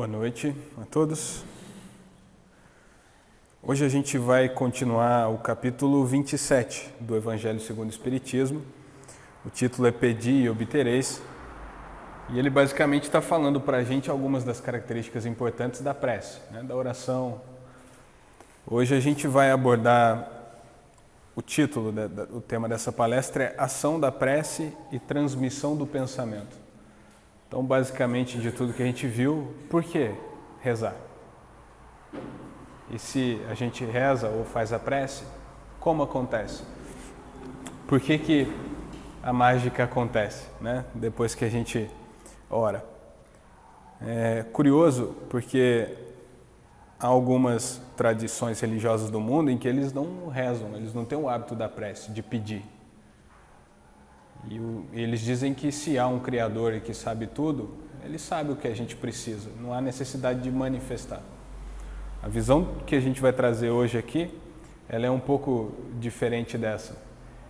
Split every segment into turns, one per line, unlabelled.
Boa noite a todos. Hoje a gente vai continuar o capítulo 27 do Evangelho segundo o Espiritismo. O título é Pedi e Obtereis. E ele basicamente está falando para a gente algumas das características importantes da prece, da oração. Hoje a gente vai abordar o título, o tema dessa palestra é Ação da Prece e Transmissão do Pensamento. Então, basicamente, de tudo que a gente viu, por que rezar? E se a gente reza ou faz a prece, como acontece? Por que a mágica acontece, depois que a gente ora? É curioso porque há algumas tradições religiosas do mundo em que eles não rezam, eles não têm o hábito da prece, de pedir. E eles dizem que se há um Criador que sabe tudo, ele sabe o que a gente precisa, não há necessidade de manifestar. A visão que a gente vai trazer hoje aqui, ela é um pouco diferente dessa.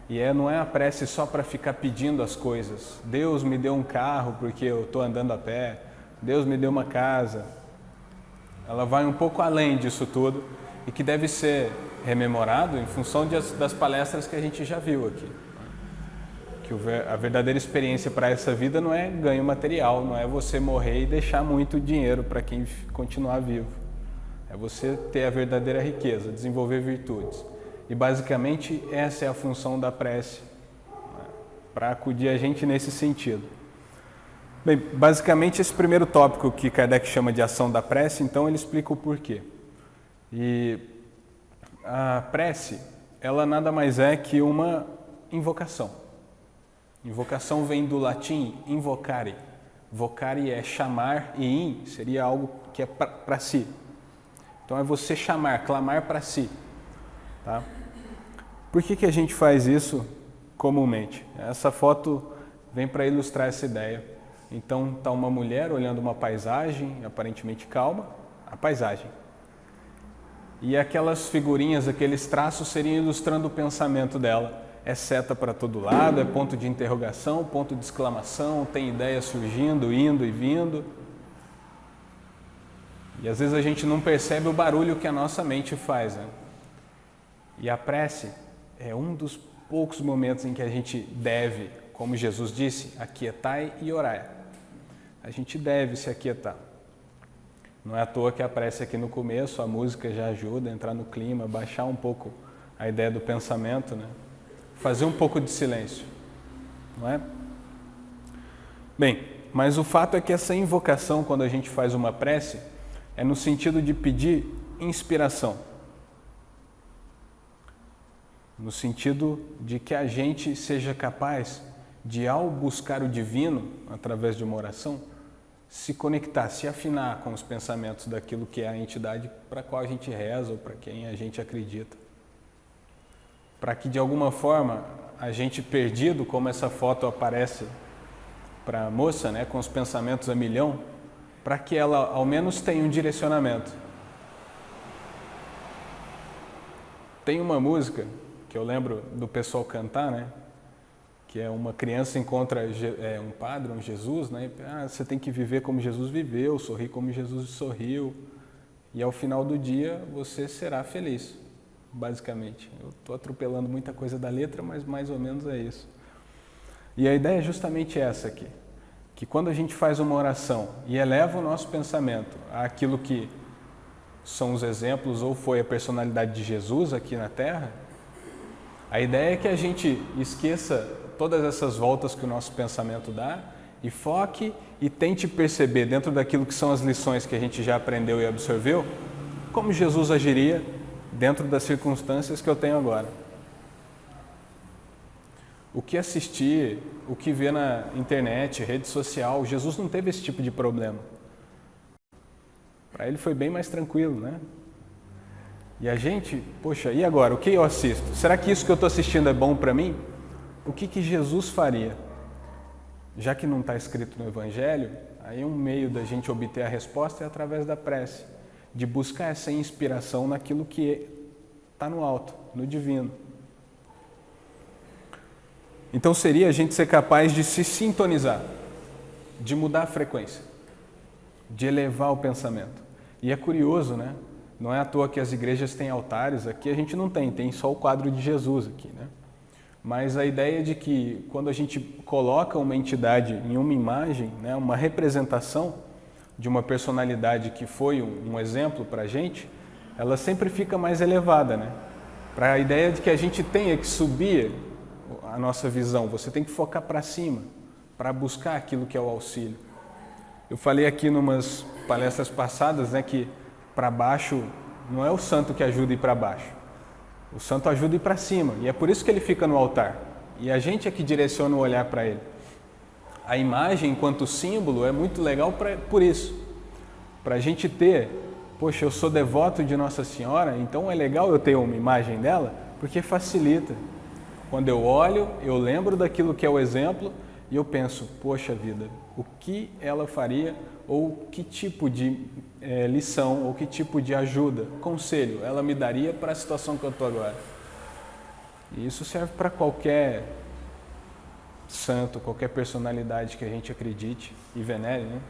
E não é a prece só para ficar pedindo as coisas. Deus me deu um carro porque eu estou andando a pé, Deus me deu uma casa. Ela vai um pouco além disso tudo e que deve ser rememorado em função das palestras que a gente já viu aqui. Que a verdadeira experiência para essa vida não é ganho material, não é você morrer e deixar muito dinheiro para quem continuar vivo. É você ter a verdadeira riqueza, desenvolver virtudes. E basicamente essa é a função da prece, para acudir a gente nesse sentido. Bem, basicamente esse primeiro tópico que Kardec chama de ação da prece, então ele explica o porquê. E a prece, ela nada mais é que uma invocação. Invocação vem do latim invocare. Vocare é chamar e in seria algo que é para si. Então é você chamar, clamar para si. Tá? Por que a gente faz isso comumente? Essa foto vem para ilustrar essa ideia. Então está uma mulher olhando uma paisagem, aparentemente calma, a paisagem. E aquelas figurinhas, aqueles traços seriam ilustrando o pensamento dela. É seta para todo lado, é ponto de interrogação, ponto de exclamação, tem ideia surgindo, indo e vindo. E às vezes a gente não percebe o barulho que a nossa mente faz. E a prece é um dos poucos momentos em que a gente deve, como Jesus disse, aquietai e orai. A gente deve se aquietar. Não é à toa que a prece aqui no começo, a música já ajuda a entrar no clima, baixar um pouco a ideia do pensamento, fazer um pouco de silêncio, não é? Bem, mas o fato é que essa invocação, quando a gente faz uma prece, é no sentido de pedir inspiração. No sentido de que a gente seja capaz de, ao buscar o divino, através de uma oração, se conectar, se afinar com os pensamentos daquilo que é a entidade para a qual a gente reza ou para quem a gente acredita. Para que de alguma forma a gente perdido, como essa foto aparece para a moça, com os pensamentos a milhão, para que ela ao menos tenha um direcionamento. Tem uma música que eu lembro do pessoal cantar, que é uma criança encontra um padre, um Jesus, você tem que viver como Jesus viveu, sorrir como Jesus sorriu, e ao final do dia você será feliz. Basicamente, eu estou atropelando muita coisa da letra, mas mais ou menos é isso. E a ideia é justamente essa aqui, que quando a gente faz uma oração e eleva o nosso pensamento àquilo que são os exemplos ou foi a personalidade de Jesus aqui na Terra, a ideia é que a gente esqueça todas essas voltas que o nosso pensamento dá e foque e tente perceber dentro daquilo que são as lições que a gente já aprendeu e absorveu, como Jesus agiria dentro das circunstâncias que eu tenho agora. O que assistir, o que ver na internet, rede social, Jesus não teve esse tipo de problema. Para ele foi bem mais tranquilo, E a gente, poxa, e agora? O que eu assisto? Será que isso que eu estou assistindo é bom para mim? O que Jesus faria? Já que não está escrito no Evangelho, aí um meio da gente obter a resposta é através da prece. De buscar essa inspiração naquilo que está no alto, no divino. Então seria a gente ser capaz de se sintonizar, de mudar a frequência, de elevar o pensamento. E é curioso, né? Não é à toa que as igrejas têm altares, aqui a gente não tem só o quadro de Jesus aqui, né? Mas a ideia de que quando a gente coloca uma entidade em uma imagem, né, uma representação de uma personalidade que foi um exemplo para a gente, ela sempre fica mais elevada, né? Para a ideia de que a gente tenha que subir a nossa visão, você tem que focar para cima, para buscar aquilo que é o auxílio. Eu falei aqui em umas palestras passadas, né, que para baixo não é o santo que ajuda a ir para baixo. O santo ajuda a ir para cima, e é por isso que ele fica no altar. E a gente é que direciona o olhar para ele. A imagem, enquanto símbolo, é muito legal por isso. Para a gente ter, poxa, eu sou devoto de Nossa Senhora, então é legal eu ter uma imagem dela, porque facilita. Quando eu olho, eu lembro daquilo que é o exemplo, e eu penso, poxa vida, o que ela faria, ou que tipo de lição, ou que tipo de ajuda, conselho ela me daria para a situação que eu estou agora. E isso serve para qualquer santo, qualquer personalidade que a gente acredite e venere, né?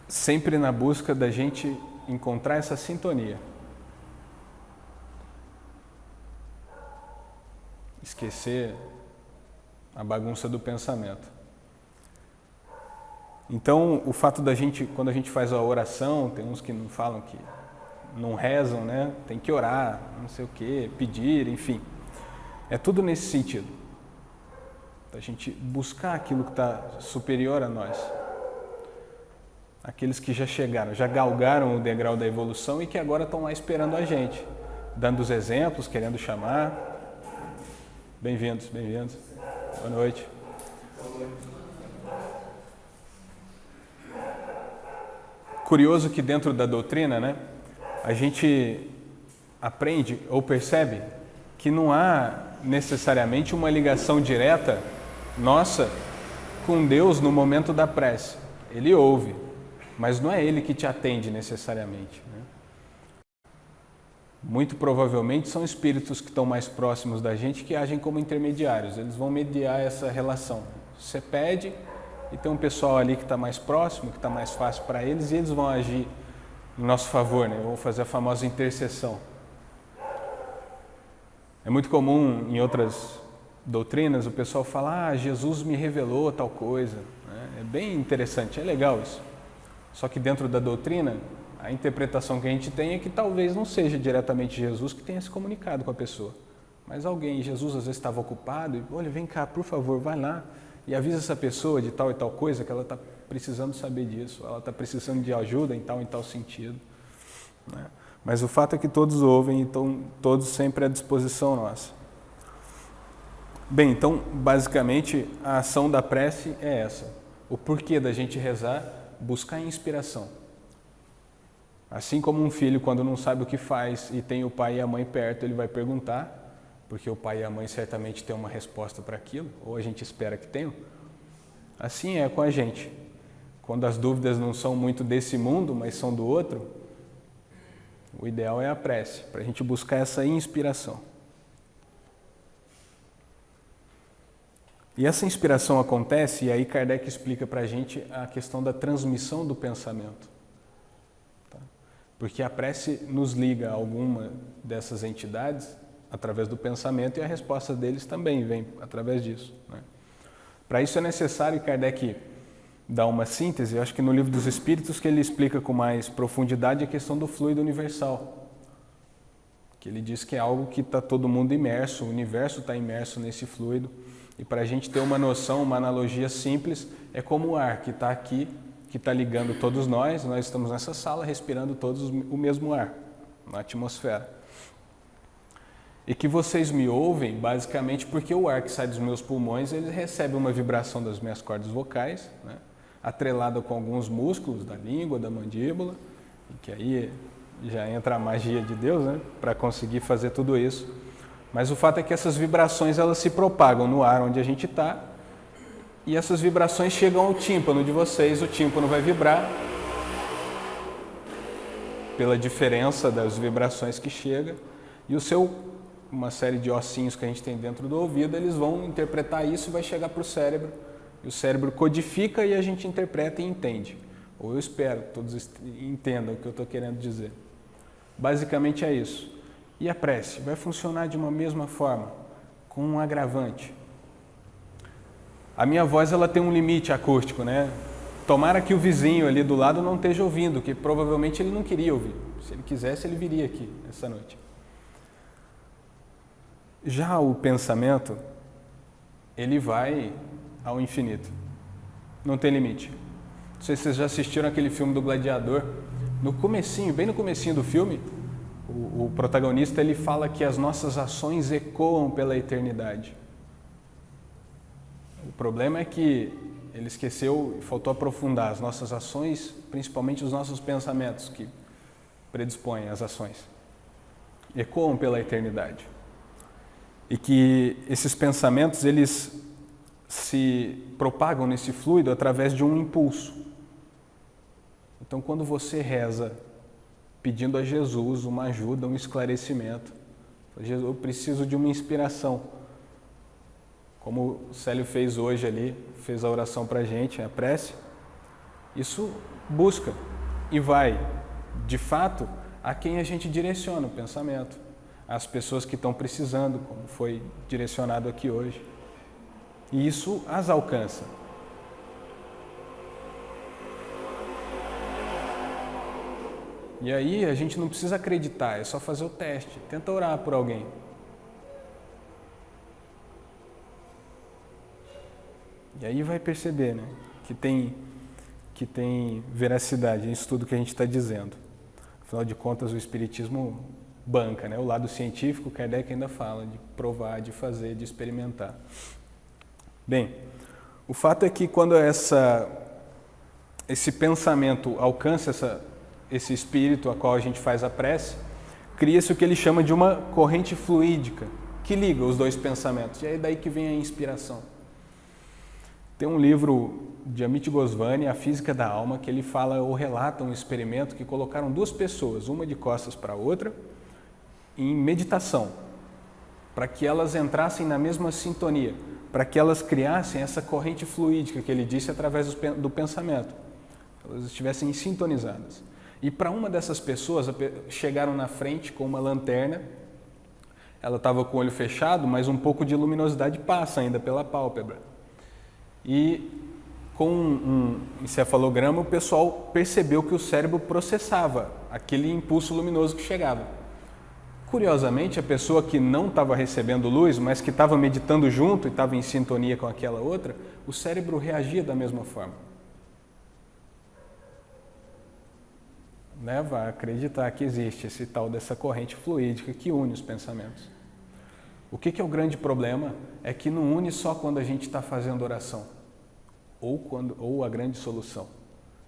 Sempre na busca da gente encontrar essa sintonia. Esquecer a bagunça do pensamento. Então, o fato da gente, quando a gente faz a oração, tem uns que não falam que não rezam, né? Tem que orar, não sei o quê, pedir, enfim. É tudo nesse sentido. A gente buscar aquilo que está superior a nós. Aqueles que já chegaram, já galgaram o degrau da evolução e que agora estão lá esperando a gente, dando os exemplos, querendo chamar. Bem-vindos, bem-vindos. Boa noite. Curioso que dentro da doutrina, né, a gente aprende ou percebe que não há necessariamente uma ligação direta nossa com Deus no momento da prece. Ele ouve, mas não é Ele que te atende necessariamente, né? Muito provavelmente são espíritos que estão mais próximos da gente que agem como intermediários. Eles vão mediar essa relação. Você pede e tem um pessoal ali que está mais próximo, que está mais fácil para eles, e eles vão agir em nosso favor, né? Vão fazer a famosa intercessão. É muito comum em outras doutrinas o pessoal falar: Jesus me revelou tal coisa. É bem interessante, é legal isso. Só que dentro da doutrina, a interpretação que a gente tem é que talvez não seja diretamente Jesus que tenha se comunicado com a pessoa. Mas alguém, Jesus às vezes estava ocupado, e olha, vem cá, por favor, vai lá e avisa essa pessoa de tal e tal coisa que ela está precisando saber disso, ela está precisando de ajuda em tal sentido, né? Mas o fato é que todos ouvem, então todos sempre à disposição nossa. Bem, então basicamente a ação da prece é essa. O porquê da gente rezar, buscar inspiração. Assim como um filho, quando não sabe o que faz e tem o pai e a mãe perto, ele vai perguntar, porque o pai e a mãe certamente têm uma resposta para aquilo, ou a gente espera que tenham. Assim é com a gente. Quando as dúvidas não são muito desse mundo, mas são do outro, o ideal é a prece, para a gente buscar essa inspiração. E essa inspiração acontece, e aí Kardec explica para a gente a questão da transmissão do pensamento. Tá? Porque a prece nos liga a alguma dessas entidades através do pensamento e a resposta deles também vem através disso, né? Para isso é necessário, Kardec dá uma síntese, eu acho que no Livro dos Espíritos que ele explica com mais profundidade a questão do fluido universal. Que ele diz que é algo que está todo mundo imerso, o universo está imerso nesse fluido. E para a gente ter uma noção, uma analogia simples, é como o ar que está aqui, que está ligando todos nós estamos nessa sala respirando todos o mesmo ar, na atmosfera. E que vocês me ouvem basicamente porque o ar que sai dos meus pulmões, ele recebe uma vibração das minhas cordas vocais, né, atrelada com alguns músculos da língua, da mandíbula, e que aí já entra a magia de Deus, né, para conseguir fazer tudo isso. Mas o fato é que essas vibrações elas se propagam no ar onde a gente está e essas vibrações chegam ao tímpano de vocês, o tímpano vai vibrar pela diferença das vibrações que chega e uma série de ossinhos que a gente tem dentro do ouvido, eles vão interpretar isso e vai chegar para o cérebro E o cérebro codifica e a gente interpreta e entende. Ou eu espero que todos entendam o que eu estou querendo dizer. Basicamente é isso. E a prece vai funcionar de uma mesma forma, com um agravante. A minha voz ela tem um limite acústico, né? Tomara que o vizinho ali do lado não esteja ouvindo, que provavelmente ele não queria ouvir. Se ele quisesse, ele viria aqui essa noite. Já o pensamento, ele vai ao infinito. Não tem limite. Não sei se vocês já assistiram aquele filme do Gladiador. No comecinho, bem no comecinho do filme, o protagonista ele fala que as nossas ações ecoam pela eternidade. O problema é que ele esqueceu e faltou aprofundar as nossas ações, principalmente os nossos pensamentos que predispõem as ações. Ecoam pela eternidade. E que esses pensamentos, eles se propagam nesse fluido através de um impulso. Então, quando você reza pedindo a Jesus uma ajuda, um esclarecimento, Jesus, eu preciso de uma inspiração. Como o Célio fez hoje ali, fez a oração para a gente, a prece, isso busca e vai, de fato, a quem a gente direciona o pensamento, as pessoas que estão precisando, como foi direcionado aqui hoje. E isso as alcança. E aí a gente não precisa acreditar, é só fazer o teste. Tenta orar por alguém. E aí vai perceber, né, que tem veracidade nisso tudo que a gente está dizendo. Afinal de contas, o Espiritismo banca, né? O lado científico, Kardec ainda fala de provar, de fazer, de experimentar. Bem, o fato é que quando esse pensamento alcança esse espírito a qual a gente faz a prece, cria-se o que ele chama de uma corrente fluídica, que liga os dois pensamentos. E é daí que vem a inspiração. Tem um livro de Amit Goswami, A Física da Alma, que ele fala ou relata um experimento que colocaram duas pessoas, uma de costas para a outra, em meditação, para que elas entrassem na mesma sintonia, para que elas criassem essa corrente fluídica que ele disse através do pensamento, elas estivessem sintonizadas. E para uma dessas pessoas, chegaram na frente com uma lanterna, ela estava com o olho fechado, mas um pouco de luminosidade passa ainda pela pálpebra. E com um encefalograma o pessoal percebeu que o cérebro processava aquele impulso luminoso que chegava. Curiosamente, a pessoa que não estava recebendo luz, mas que estava meditando junto e estava em sintonia com aquela outra, o cérebro reagia da mesma forma. Leva a acreditar que existe esse tal dessa corrente fluídica que une os pensamentos. O que é o grande problema? É que não une só quando a gente está fazendo oração, ou a grande solução.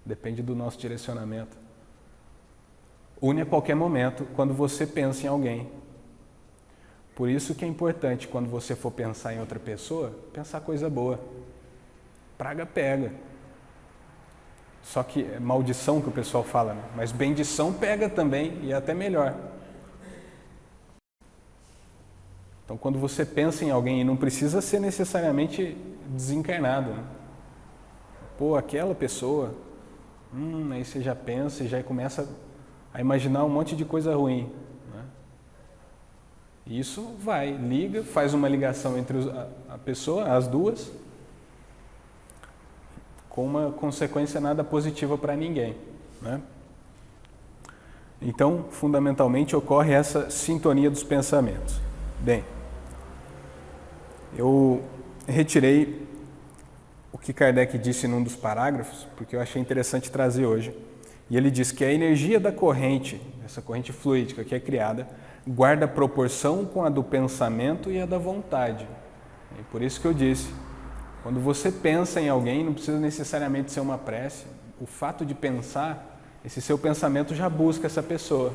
Depende do nosso direcionamento. Une a qualquer momento, quando você pensa em alguém. Por isso que é importante, quando você for pensar em outra pessoa, pensar coisa boa. Praga pega. Só que é maldição que o pessoal fala, né? Mas bendição pega também, e é até melhor. Então, quando você pensa em alguém, e não precisa ser necessariamente desencarnado, né? Pô, aquela pessoa, aí você já pensa e já começa a imaginar um monte de coisa ruim, né? E isso vai, liga, faz uma ligação entre a pessoa, as duas, com uma consequência nada positiva para ninguém, né? Então, fundamentalmente, ocorre essa sintonia dos pensamentos. Bem, eu retirei o que Kardec disse num dos parágrafos, porque eu achei interessante trazer hoje. E ele diz que a energia da corrente, essa corrente fluídica que é criada, guarda proporção com a do pensamento e a da vontade. E por isso que eu disse, quando você pensa em alguém, não precisa necessariamente ser uma prece. O fato de pensar, esse seu pensamento já busca essa pessoa.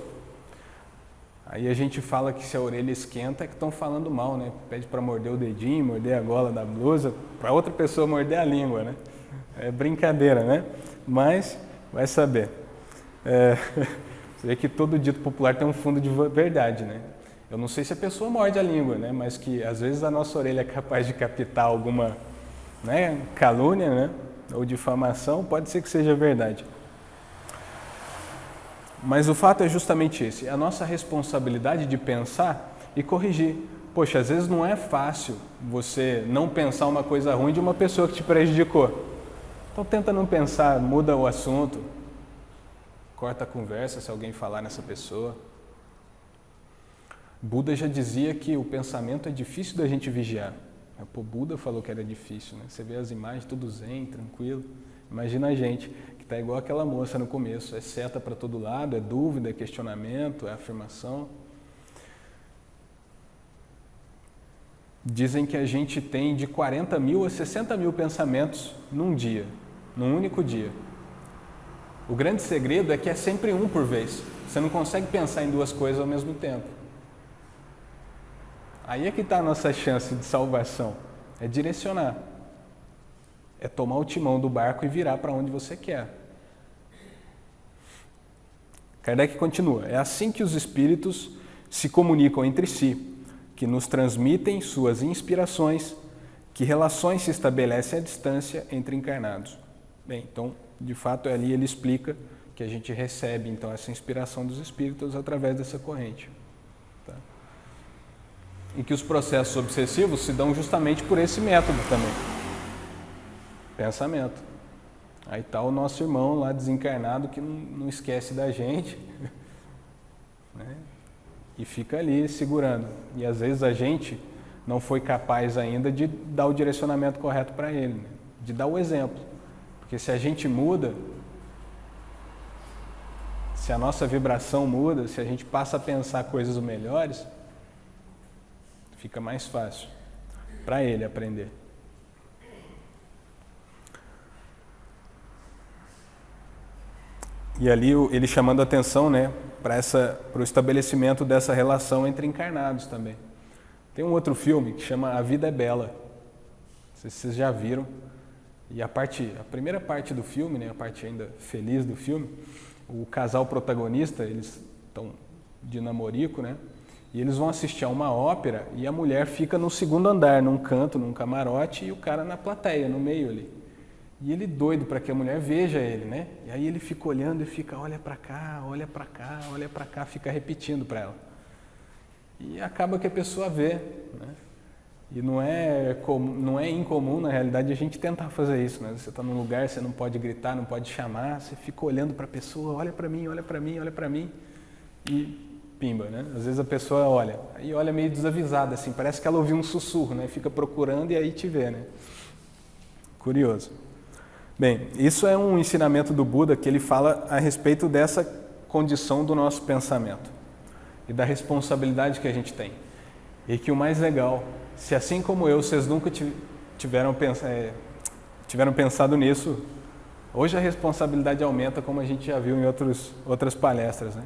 Aí a gente fala que se a orelha esquenta é que estão falando mal, né? Pede para morder o dedinho, morder a gola da blusa, para outra pessoa morder a língua, né? É brincadeira, né? Mas vai saber. Você vê que todo dito popular tem um fundo de verdade, né? Eu não sei se a pessoa morde a língua, né? Mas que às vezes a nossa orelha é capaz de captar né, calúnia, né, ou difamação, pode ser que seja verdade. Mas o fato é justamente esse, é a nossa responsabilidade de pensar e corrigir. Poxa, às vezes não é fácil você não pensar uma coisa ruim de uma pessoa que te prejudicou. Então tenta não pensar, muda o assunto, corta a conversa se alguém falar nessa pessoa. Buda já dizia que o pensamento é difícil da gente vigiar. Pô, Buda falou que era difícil, né? Você vê as imagens, tudo zen, tranquilo. Imagina a gente, que está igual aquela moça no começo, é seta para todo lado, é dúvida, é questionamento, é afirmação. Dizem que a gente tem de 40 mil a 60 mil pensamentos num dia, num único dia. O grande segredo é que é sempre um por vez. Você não consegue pensar em duas coisas ao mesmo tempo. Aí é que está a nossa chance de salvação. É direcionar. É tomar o timão do barco e virar para onde você quer. Kardec continua. É assim que os espíritos se comunicam entre si, que nos transmitem suas inspirações, que relações se estabelecem à distância entre encarnados. Bem, então, de fato, ali ele explica que a gente recebe, então, essa inspiração dos espíritos através dessa corrente. Tá? E que os processos obsessivos se dão justamente por esse método também. Pensamento. Aí está o nosso irmão lá desencarnado que não esquece da gente, né? E fica ali segurando. E às vezes a gente não foi capaz ainda de dar o direcionamento correto para ele, né? De dar o exemplo. Porque se a gente muda, se a nossa vibração muda, se a gente passa a pensar coisas melhores, fica mais fácil para ele aprender. E ali ele chamando a atenção, né, para o estabelecimento dessa relação entre encarnados também. Tem um outro filme que chama A Vida é Bela. Não sei se vocês já viram. E a primeira parte do filme, né, a parte ainda feliz do filme, o casal protagonista, eles estão de namorico, né? E eles vão assistir a uma ópera e a mulher fica no segundo andar, num canto, num camarote, e o cara na plateia, no meio ali. E ele doido para que a mulher veja ele, né? E aí ele fica olhando e fica, olha para cá, olha para cá, olha para cá, fica repetindo para ela. E acaba que a pessoa vê, né? E não é incomum, na realidade, a gente tentar fazer isso, né? Você está num lugar, você não pode gritar, não pode chamar, você fica olhando para a pessoa, olha para mim, olha para mim, olha para mim, e pimba, né? Às vezes a pessoa olha, e olha meio desavisada, assim, parece que ela ouviu um sussurro, né? Fica procurando e aí te vê, né? Curioso. Bem, isso é um ensinamento do Buda que ele fala a respeito dessa condição do nosso pensamento e da responsabilidade que a gente tem. E que o mais legal, se assim como eu, vocês nunca tiveram pensado nisso, hoje a responsabilidade aumenta, como a gente já viu em outras palestras, né?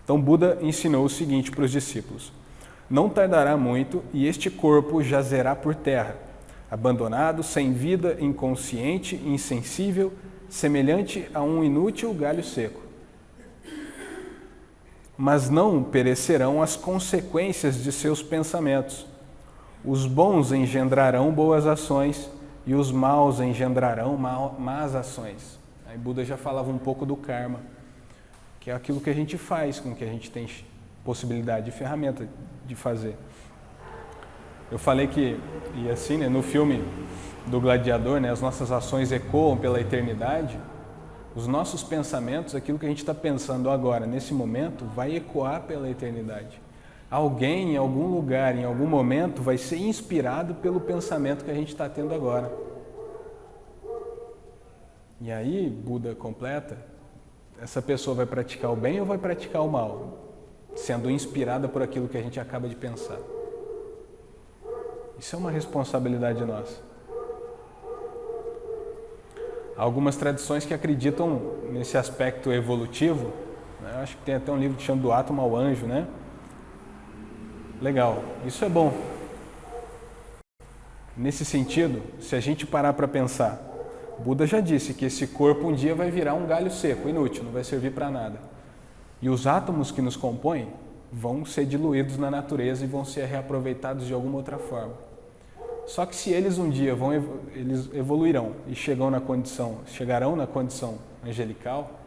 Então Buda ensinou o seguinte para os discípulos: não tardará muito e este corpo jazerá por terra, abandonado, sem vida, inconsciente, insensível, semelhante a um inútil galho seco. Mas não perecerão as consequências de seus pensamentos. Os bons engendrarão boas ações e os maus engendrarão más ações. Aí Buda já falava um pouco do karma, que é aquilo que a gente faz com que a gente tem possibilidade de ferramenta de fazer. Eu falei que, e assim, né, no filme do Gladiador, né, as nossas ações ecoam pela eternidade. Os nossos pensamentos, aquilo que a gente está pensando agora, nesse momento, vai ecoar pela eternidade. Alguém, em algum lugar, em algum momento, vai ser inspirado pelo pensamento que a gente está tendo agora. E aí, Buda completa, essa pessoa vai praticar o bem ou vai praticar o mal? Sendo inspirada por aquilo que a gente acaba de pensar. Isso é uma responsabilidade nossa. Há algumas tradições que acreditam nesse aspecto evolutivo, né? Acho que tem até um livro que chama Do Átomo ao Anjo, né? Legal, isso é bom. Nesse sentido, se a gente parar para pensar, Buda já disse que esse corpo um dia vai virar um galho seco, inútil, não vai servir para nada. E os átomos que nos compõem vão ser diluídos na natureza e vão ser reaproveitados de alguma outra forma. Só que se eles um dia eles evoluirão e chegarão na condição angelical,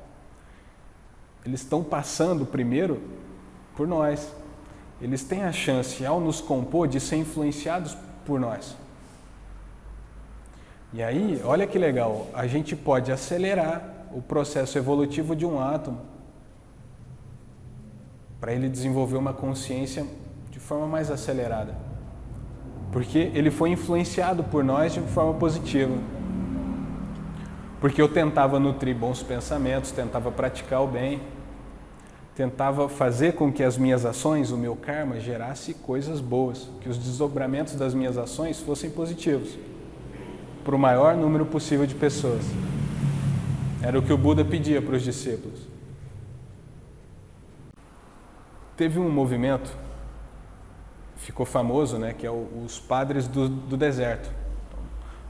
eles estão passando primeiro por nós. Eles têm a chance, ao nos compor, de ser influenciados por nós. E aí, olha que legal, a gente pode acelerar o processo evolutivo de um átomo para ele desenvolver uma consciência de forma mais acelerada. Porque ele foi influenciado por nós de forma positiva. Porque eu tentava nutrir bons pensamentos, tentava praticar o bem, tentava fazer com que as minhas ações, o meu karma, gerasse coisas boas, que os desdobramentos das minhas ações fossem positivos, para o maior número possível de pessoas. Era o que o Buda pedia para os discípulos. Teve um movimento, ficou famoso, né, que é os padres do deserto.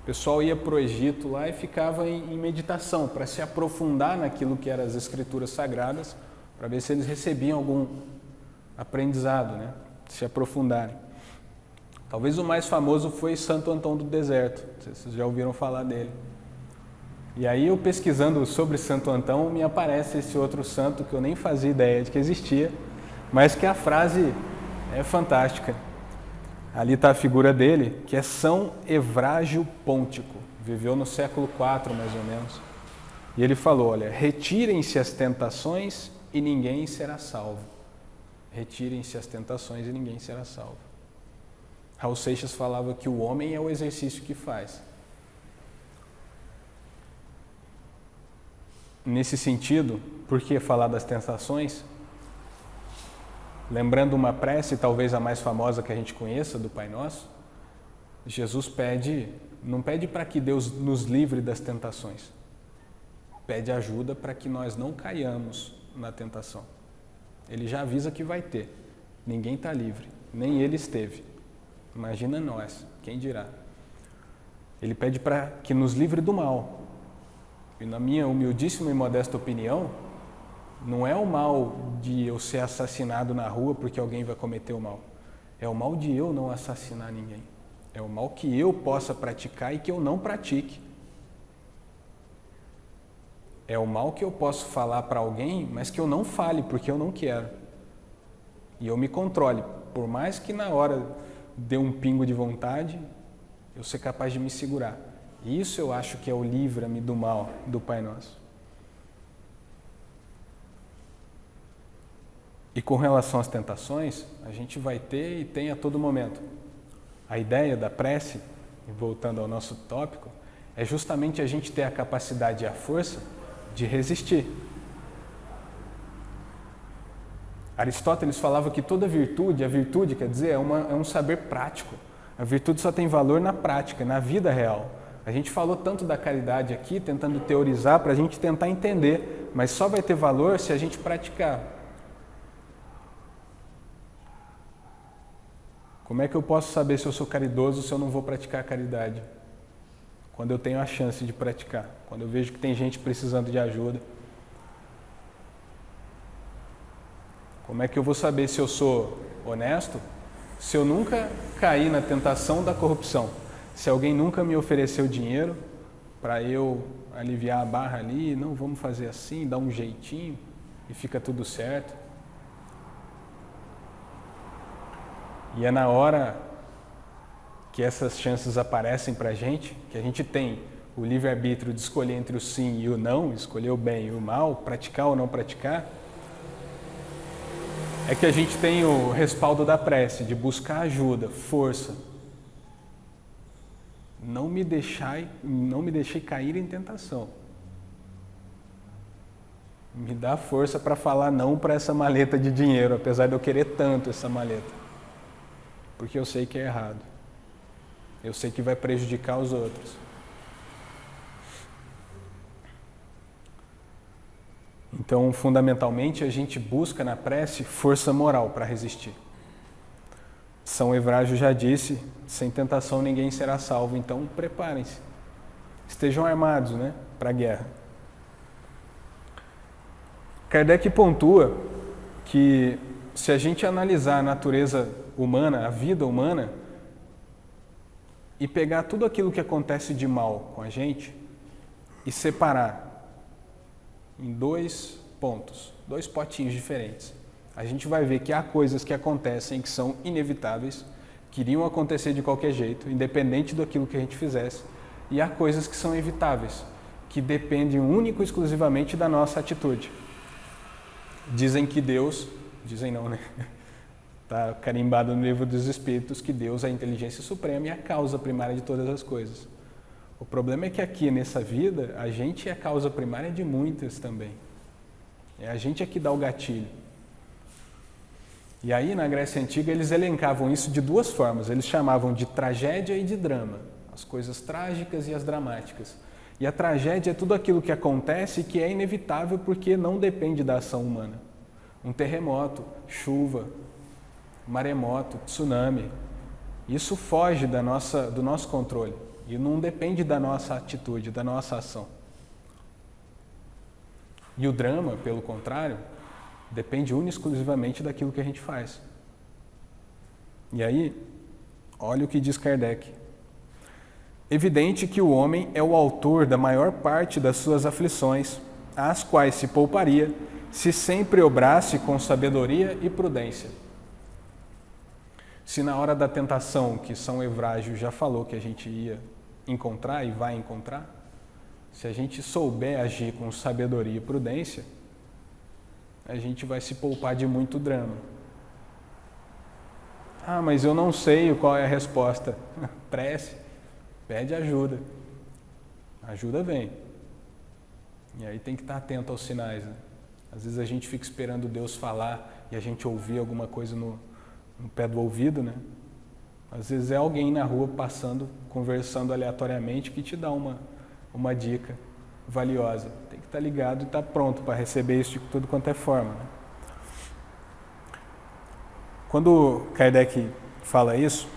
O pessoal ia para o Egito lá e ficava em meditação, para se aprofundar naquilo que eram as escrituras sagradas, para ver se eles recebiam algum aprendizado, né, se aprofundarem. Talvez o mais famoso foi Santo Antão do Deserto, vocês já ouviram falar dele. E aí eu pesquisando sobre Santo Antão, me aparece esse outro santo que eu nem fazia ideia de que existia, mas que a frase é fantástica. Ali está a figura dele, que é São Evrágio Pôntico, viveu no século IV mais ou menos. E ele falou, olha, retirem-se as tentações e ninguém será salvo. Retirem-se as tentações e ninguém será salvo. Raul Seixas falava que o homem é o exercício que faz. Nesse sentido, por que falar das tentações? Lembrando uma prece, talvez a mais famosa que a gente conheça, do Pai Nosso, Jesus não pede para que Deus nos livre das tentações, pede ajuda para que nós não caiamos na tentação. Ele já avisa que vai ter, ninguém está livre, nem ele esteve. Imagina nós, quem dirá? Ele pede para que nos livre do mal. E na minha humildíssima e modesta opinião, não é o mal de eu ser assassinado na rua porque alguém vai cometer o mal. É o mal de eu não assassinar ninguém. É o mal que eu possa praticar e que eu não pratique. É o mal que eu posso falar para alguém, mas que eu não fale porque eu não quero. E eu me controle. Por mais que na hora dê um pingo de vontade, eu ser capaz de me segurar. Isso eu acho que é o livra-me do mal do Pai Nosso. E com relação às tentações, a gente vai ter e tem a todo momento. A ideia da prece, voltando ao nosso tópico, é justamente a gente ter a capacidade e a força de resistir. Aristóteles falava que toda virtude, a virtude quer dizer, é um saber prático. A virtude só tem valor na prática, na vida real. A gente falou tanto da caridade aqui, tentando teorizar para a gente tentar entender, mas só vai ter valor se a gente praticar. Como é que eu posso saber se eu sou caridoso se eu não vou praticar a caridade? Quando eu tenho a chance de praticar, quando eu vejo que tem gente precisando de ajuda. Como é que eu vou saber se eu sou honesto? Se eu nunca caí na tentação da corrupção, se alguém nunca me ofereceu dinheiro para eu aliviar a barra ali, não, vamos fazer assim, dar um jeitinho e fica tudo certo. E é na hora que essas chances aparecem para a gente, que a gente tem o livre-arbítrio de escolher entre o sim e o não, escolher o bem e o mal, praticar ou não praticar, é que a gente tem o respaldo da prece, de buscar ajuda, força. Não me deixei cair em tentação. Me dá força para falar não para essa maleta de dinheiro, apesar de eu querer tanto essa maleta. Porque eu sei que é errado. Eu sei que vai prejudicar os outros. Então, fundamentalmente, a gente busca na prece força moral para resistir. São Evrágio já disse, sem tentação ninguém será salvo, então preparem-se. Estejam armados, né, para a guerra. Kardec pontua que se a gente analisar a natureza humana, a vida humana, e pegar tudo aquilo que acontece de mal com a gente e separar em 2 pontos, 2 potinhos diferentes. A gente vai ver que há coisas que acontecem que são inevitáveis, que iriam acontecer de qualquer jeito, independente daquilo que a gente fizesse, e há coisas que são evitáveis, que dependem único e exclusivamente da nossa atitude. Dizem que Deus, dizem não, né? Está carimbado no livro dos Espíritos que Deus é a inteligência suprema e a causa primária de todas as coisas. O problema é que aqui nessa vida, a gente é a causa primária de muitas também. É a gente é que dá o gatilho. E aí, na Grécia Antiga, eles elencavam isso de 2 formas. Eles chamavam de tragédia e de drama. As coisas trágicas e as dramáticas. E a tragédia é tudo aquilo que acontece e que é inevitável porque não depende da ação humana. Um terremoto, chuva, maremoto, tsunami. Isso foge do nosso controle. E não depende da nossa atitude, da nossa ação. E o drama, pelo contrário, depende única e exclusivamente daquilo que a gente faz. E aí, olha o que diz Kardec. Evidente que o homem é o autor da maior parte das suas aflições, às quais se pouparia, se sempre obrasse com sabedoria e prudência. Se na hora da tentação, que São Evrágio já falou que a gente ia encontrar e vai encontrar, se a gente souber agir com sabedoria e prudência, a gente vai se poupar de muito drama. Ah, mas eu não sei qual é a resposta. Prece, pede ajuda. Ajuda vem. E aí tem que estar atento aos sinais, né? Às vezes a gente fica esperando Deus falar e a gente ouvir alguma coisa no pé do ouvido, né? Às vezes é alguém na rua passando, conversando aleatoriamente que te dá uma dica valiosa. Tem que estar ligado e estar pronto para receber isso de tudo quanto é forma, né? Quando Kardec fala isso,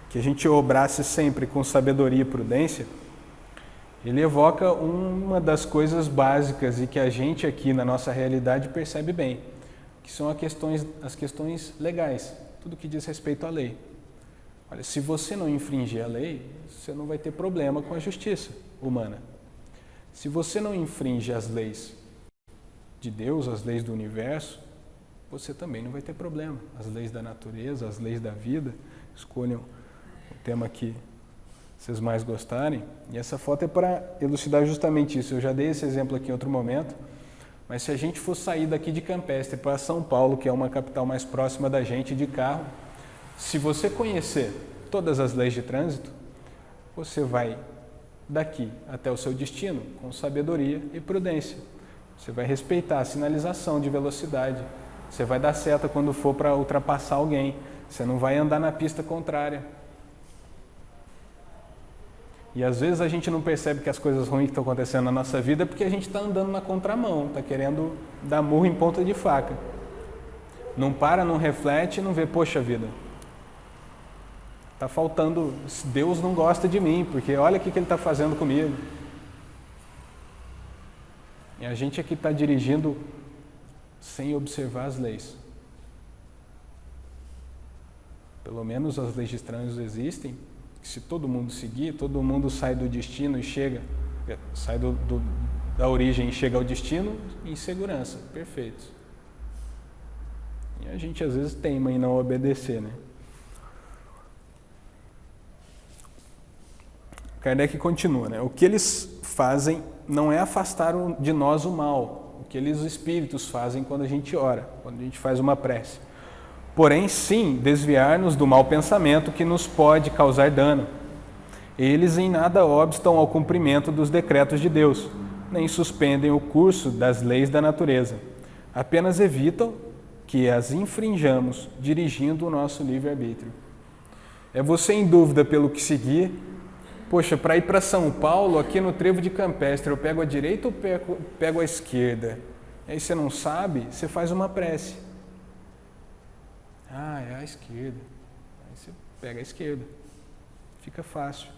que a gente obrasse sempre com sabedoria e prudência, ele evoca uma das coisas básicas e que a gente aqui na nossa realidade percebe bem, que são as questões legais, tudo que diz respeito à lei. Olha, se você não infringir a lei, você não vai ter problema com a justiça humana. Se você não infringe as leis de Deus, as leis do universo, você também não vai ter problema. As leis da natureza, as leis da vida, escolham o tema que vocês mais gostarem. E essa foto é para elucidar justamente isso. Eu já dei esse exemplo aqui em outro momento, mas se a gente for sair daqui de Campestre para São Paulo, que é uma capital mais próxima da gente, de carro, se você conhecer todas as leis de trânsito, você vai daqui até o seu destino com sabedoria e prudência. Você vai respeitar a sinalização de velocidade, você vai dar seta quando for para ultrapassar alguém, você não vai andar na pista contrária. E às vezes a gente não percebe que as coisas ruins que estão acontecendo na nossa vida é porque a gente está andando na contramão, está querendo dar murro em ponta de faca. Não para, não reflete, não vê, poxa vida, está faltando, Deus não gosta de mim, porque olha o que Ele está fazendo comigo. E a gente aqui está dirigindo sem observar as leis. Pelo menos as leis de trânsito existem, que se todo mundo seguir, todo mundo sai do destino e chega, sai da origem e chega ao destino em segurança, perfeito. E a gente às vezes teima em não obedecer, né? Kardec continua, né? O que eles fazem não é afastar de nós o mal, o que os espíritos fazem quando a gente ora, quando a gente faz uma prece. Porém, sim, desviar-nos do mau pensamento que nos pode causar dano. Eles em nada obstam ao cumprimento dos decretos de Deus, nem suspendem o curso das leis da natureza. Apenas evitam que as infrinjamos, dirigindo o nosso livre-arbítrio. É você em dúvida pelo que seguir. Poxa, para ir para São Paulo, aqui no Trevo de Campestre, eu pego a direita ou pego a esquerda? Aí você não sabe, você faz uma prece. Ah, é a esquerda. Aí você pega a esquerda. Fica fácil.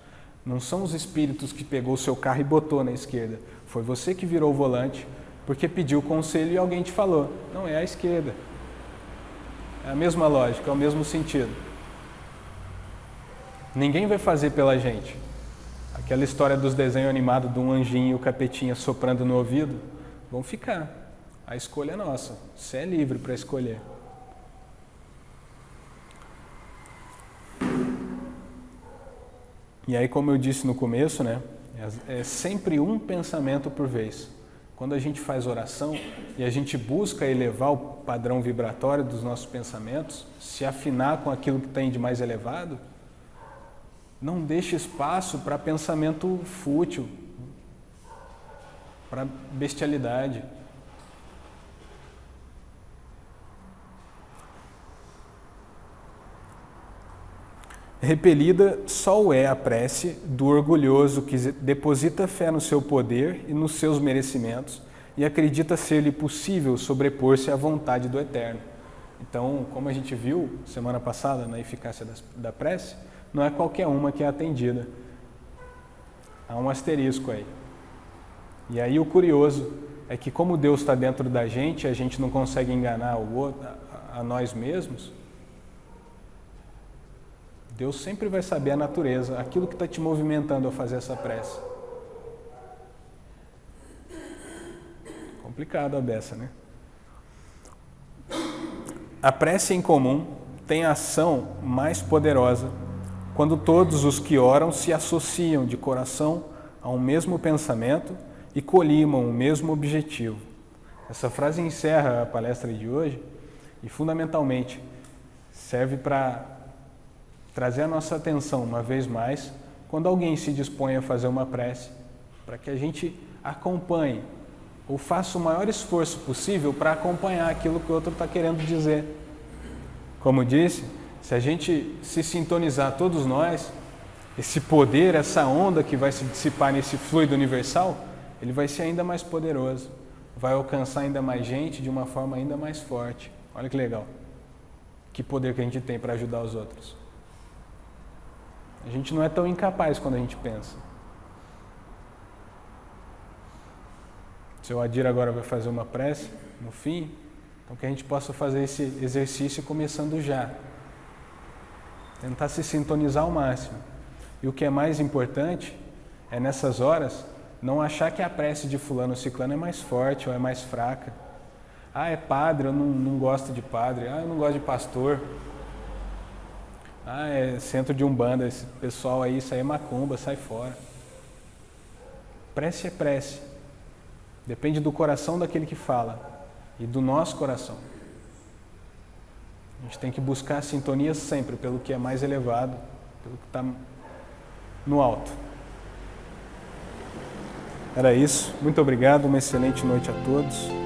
Não são os espíritos que pegou o seu carro e botou na esquerda. Foi você que virou o volante, porque pediu conselho e alguém te falou. Não, é a esquerda. É a mesma lógica, é o mesmo sentido. Ninguém vai fazer pela gente. Aquela história dos desenhos animados de um anjinho e o capetinha soprando no ouvido, vão ficar. A escolha é nossa. Você é livre para escolher. E aí, como eu disse no começo, né, é sempre um pensamento por vez. Quando a gente faz oração e a gente busca elevar o padrão vibratório dos nossos pensamentos, se afinar com aquilo que tem de mais elevado, não deixe espaço para pensamento fútil, para bestialidade. Repelida só o é a prece do orgulhoso que deposita fé no seu poder e nos seus merecimentos e acredita ser-lhe possível sobrepor-se à vontade do Eterno. Então, como a gente viu semana passada na eficácia da prece, não é qualquer uma que é atendida. Há um asterisco aí. E aí o curioso é que como Deus está dentro da gente, a gente não consegue enganar o outro, a nós mesmos, Deus sempre vai saber a natureza, aquilo que está te movimentando a fazer essa prece. Complicado a beça, né? A prece em comum tem a ação mais poderosa quando todos os que oram se associam de coração a um mesmo pensamento e colimam o mesmo objetivo. Essa frase encerra a palestra de hoje e, fundamentalmente, serve para trazer a nossa atenção uma vez mais quando alguém se dispõe a fazer uma prece, para que a gente acompanhe ou faça o maior esforço possível para acompanhar aquilo que o outro está querendo dizer. Como disse, se a gente se sintonizar todos nós, esse poder, essa onda que vai se dissipar nesse fluido universal, ele vai ser ainda mais poderoso, vai alcançar ainda mais gente de uma forma ainda mais forte. Olha que legal, que poder que a gente tem para ajudar os outros. A gente não é tão incapaz quando a gente pensa. O seu Adir agora vai fazer uma prece no fim, então que a gente possa fazer esse exercício começando já. Tentar se sintonizar ao máximo. E o que é mais importante é nessas horas não achar que a prece de fulano ou ciclano é mais forte ou é mais fraca. Ah, é padre, eu não gosto de padre. Ah, eu não gosto de pastor. Ah, é centro de Umbanda, esse pessoal aí, isso aí é macumba, sai fora. Prece é prece. Depende do coração daquele que fala e do nosso coração. A gente tem que buscar a sintonia sempre pelo que é mais elevado, pelo que está no alto. Era isso. Muito obrigado, uma excelente noite a todos.